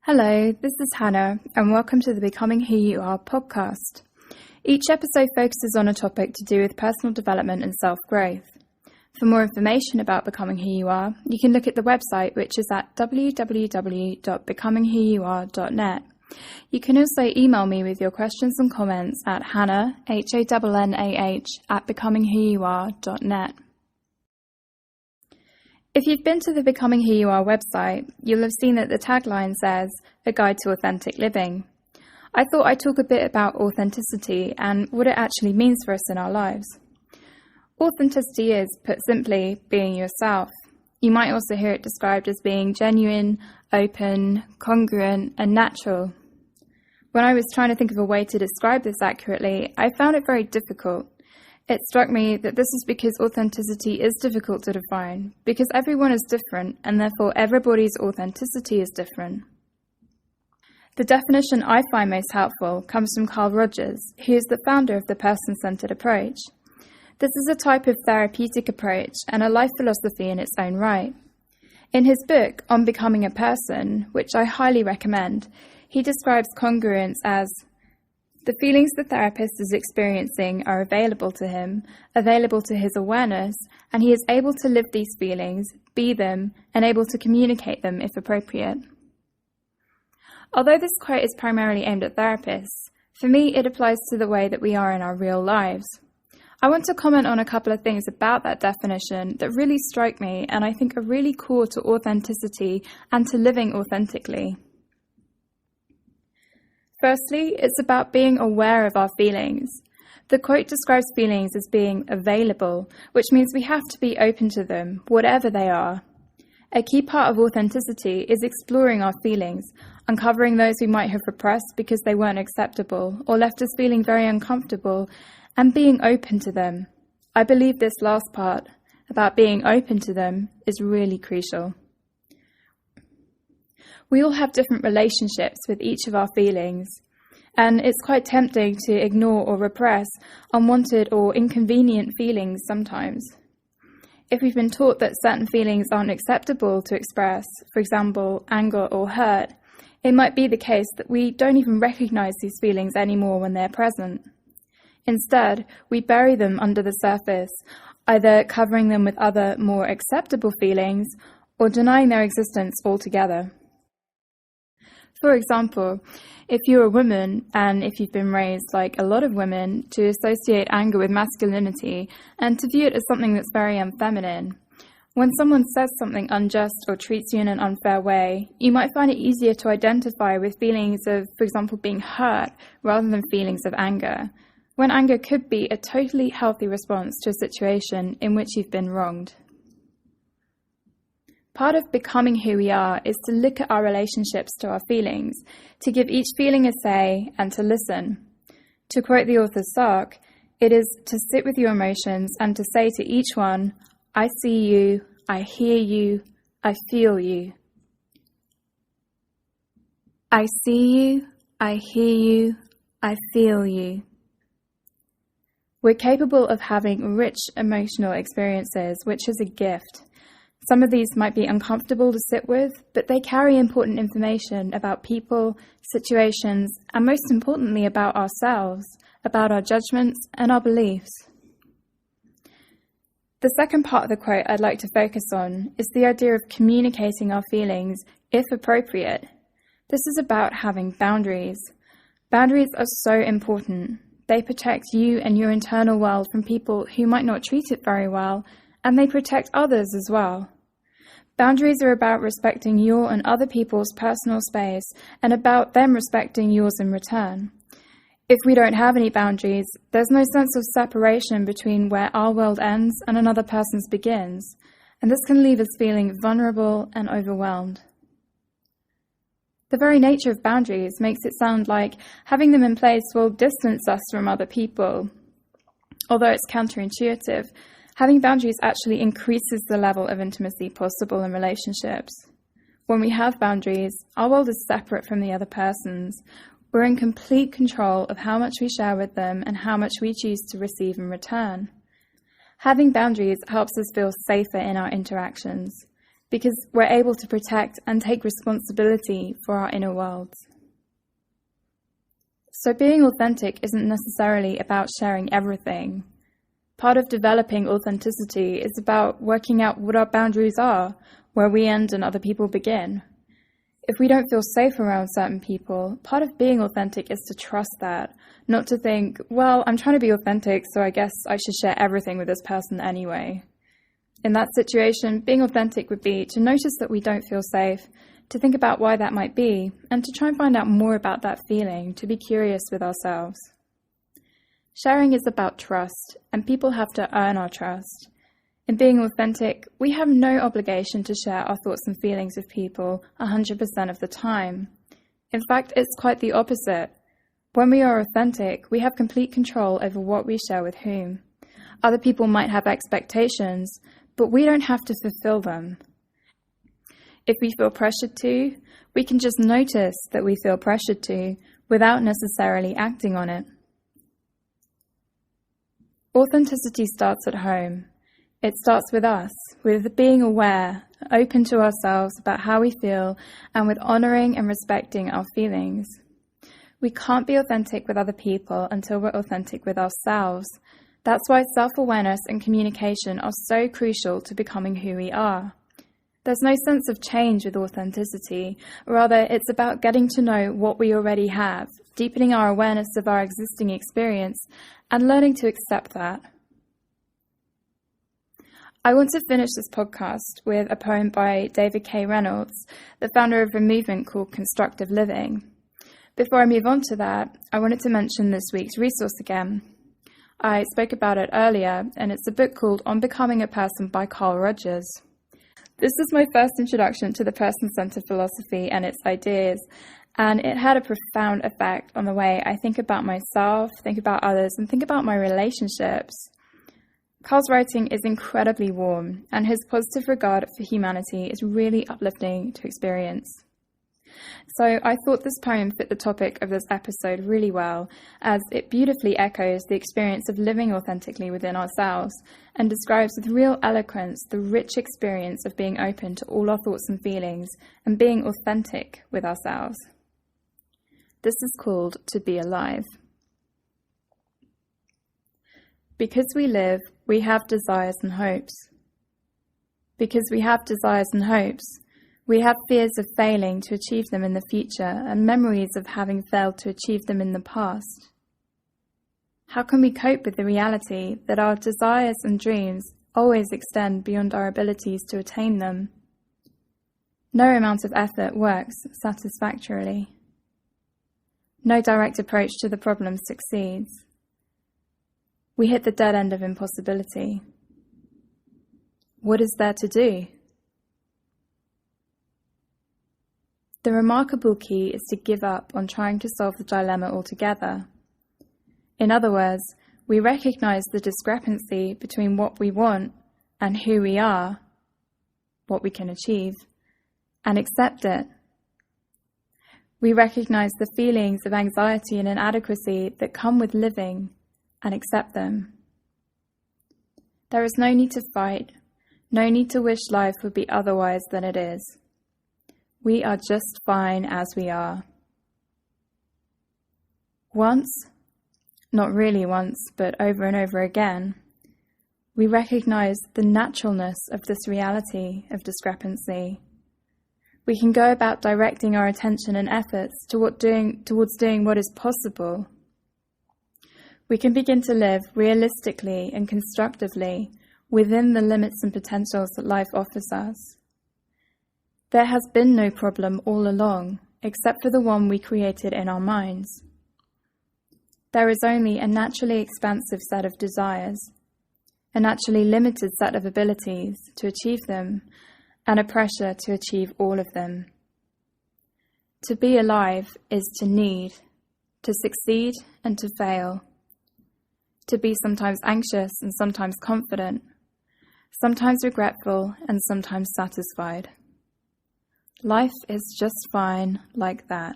Hello, this is Hannah, and welcome to the Becoming Who You Are podcast. Each episode focuses on a topic to do with personal development and self-growth. For more information about Becoming Who You Are, you can look at the website, which is at www.becomingwhoyouare.net. You can also email me with your questions and comments at hannah, HANNAH, @becomingwhoyouare.net. If you've been to the Becoming Who You Are website, you'll have seen that the tagline says, "A Guide to Authentic Living." I thought I'd talk a bit about authenticity and what it actually means for us in our lives. Authenticity is, put simply, being yourself. You might also hear it described as being genuine, open, congruent, and natural. When I was trying to think of a way to describe this accurately, I found it very difficult. It struck me that this is because authenticity is difficult to define, because everyone is different, and therefore everybody's authenticity is different. The definition I find most helpful comes from Carl Rogers, who is the founder of the person-centered approach. This is a type of therapeutic approach and a life philosophy in its own right. In his book, On Becoming a Person, which I highly recommend, he describes congruence as the feelings the therapist is experiencing are available to him, available to his awareness, and he is able to live these feelings, be them, and able to communicate them if appropriate. Although this quote is primarily aimed at therapists, for me it applies to the way that we are in our real lives. I want to comment on a couple of things about that definition that really strike me and I think are really core to authenticity and to living authentically. Firstly, it's about being aware of our feelings. The quote describes feelings as being available, which means we have to be open to them, whatever they are. A key part of authenticity is exploring our feelings, uncovering those we might have repressed because they weren't acceptable or left us feeling very uncomfortable, and being open to them. I believe this last part, about being open to them, is really crucial. We all have different relationships with each of our feelings, and it's quite tempting to ignore or repress unwanted or inconvenient feelings sometimes. If we've been taught that certain feelings aren't acceptable to express, for example, anger or hurt, it might be the case that we don't even recognize these feelings anymore when they're present. Instead, we bury them under the surface, either covering them with other, more acceptable feelings or denying their existence altogether. For example, if you're a woman and if you've been raised, like a lot of women, to associate anger with masculinity and to view it as something that's very unfeminine, when someone says something unjust or treats you in an unfair way, you might find it easier to identify with feelings of, for example, being hurt rather than feelings of anger, when anger could be a totally healthy response to a situation in which you've been wronged. Part of becoming who we are is to look at our relationships to our feelings, to give each feeling a say and to listen. To quote the author Sark, it is to sit with your emotions and to say to each one, "I see you, I hear you, I feel you." I see you, I hear you, I feel you. We're capable of having rich emotional experiences, which is a gift. Some of these might be uncomfortable to sit with, but they carry important information about people, situations, and most importantly about ourselves, about our judgments and our beliefs. The second part of the quote I'd like to focus on is the idea of communicating our feelings, if appropriate. This is about having boundaries. Boundaries are so important. They protect you and your internal world from people who might not treat it very well, and they protect others as well. Boundaries are about respecting your and other people's personal space and about them respecting yours in return. If we don't have any boundaries, there's no sense of separation between where our world ends and another person's begins, and this can leave us feeling vulnerable and overwhelmed. The very nature of boundaries makes it sound like having them in place will distance us from other people. Although it's counterintuitive, having boundaries actually increases the level of intimacy possible in relationships. When we have boundaries, our world is separate from the other person's. We're in complete control of how much we share with them and how much we choose to receive in return. Having boundaries helps us feel safer in our interactions. because we're able to protect and take responsibility for our inner worlds. So being authentic isn't necessarily about sharing everything. Part of developing authenticity is about working out what our boundaries are, where we end and other people begin. If we don't feel safe around certain people, part of being authentic is to trust that, not to think, well, I'm trying to be authentic, so I guess I should share everything with this person anyway. In that situation, being authentic would be to notice that we don't feel safe, to think about why that might be, and to try and find out more about that feeling, to be curious with ourselves. Sharing is about trust, and people have to earn our trust. In being authentic, we have no obligation to share our thoughts and feelings with people 100% of the time. In fact, it's quite the opposite. When we are authentic, we have complete control over what we share with whom. Other people might have expectations, but we don't have to fulfill them. If we feel pressured to, we can just notice that we feel pressured to without necessarily acting on it. Authenticity starts at home. It starts with us, with being aware, open to ourselves about how we feel, and with honouring and respecting our feelings. We can't be authentic with other people until we're authentic with ourselves. That's why self-awareness and communication are so crucial to becoming who we are. There's no sense of change with authenticity. Rather, it's about getting to know what we already have, deepening our awareness of our existing experience, and learning to accept that. I want to finish this podcast with a poem by David K. Reynolds, the founder of a movement called Constructive Living. Before I move on to that, I wanted to mention this week's resource again. I spoke about it earlier, and it's a book called On Becoming a Person by Carl Rogers. This is my first introduction to the person-centered philosophy and its ideas, and it had a profound effect on the way I think about myself, think about others, and think about my relationships. Carl's writing is incredibly warm, and his positive regard for humanity is really uplifting to experience. So I thought this poem fit the topic of this episode really well, as it beautifully echoes the experience of living authentically within ourselves and describes with real eloquence the rich experience of being open to all our thoughts and feelings and being authentic with ourselves. This is called To Be Alive. Because we live, we have desires and hopes. Because we have desires and hopes, we have fears of failing to achieve them in the future and memories of having failed to achieve them in the past. How can we cope with the reality that our desires and dreams always extend beyond our abilities to attain them? No amount of effort works satisfactorily. No direct approach to the problem succeeds. We hit the dead end of impossibility. What is there to do? The remarkable key is to give up on trying to solve the dilemma altogether. In other words, we recognize the discrepancy between what we want and who we are, what we can achieve, and accept it. We recognize the feelings of anxiety and inadequacy that come with living and accept them. There is no need to fight, no need to wish life would be otherwise than it is. We are just fine as we are. Once, not really once, but over and over again, we recognize the naturalness of this reality of discrepancy. We can go about directing our attention and efforts towards doing what is possible. We can begin to live realistically and constructively within the limits and potentials that life offers us. There has been no problem all along, except for the one we created in our minds. There is only a naturally expansive set of desires, a naturally limited set of abilities to achieve them, and a pressure to achieve all of them. To be alive is to need, to succeed and to fail, to be sometimes anxious and sometimes confident, sometimes regretful and sometimes satisfied. Life is just fine like that.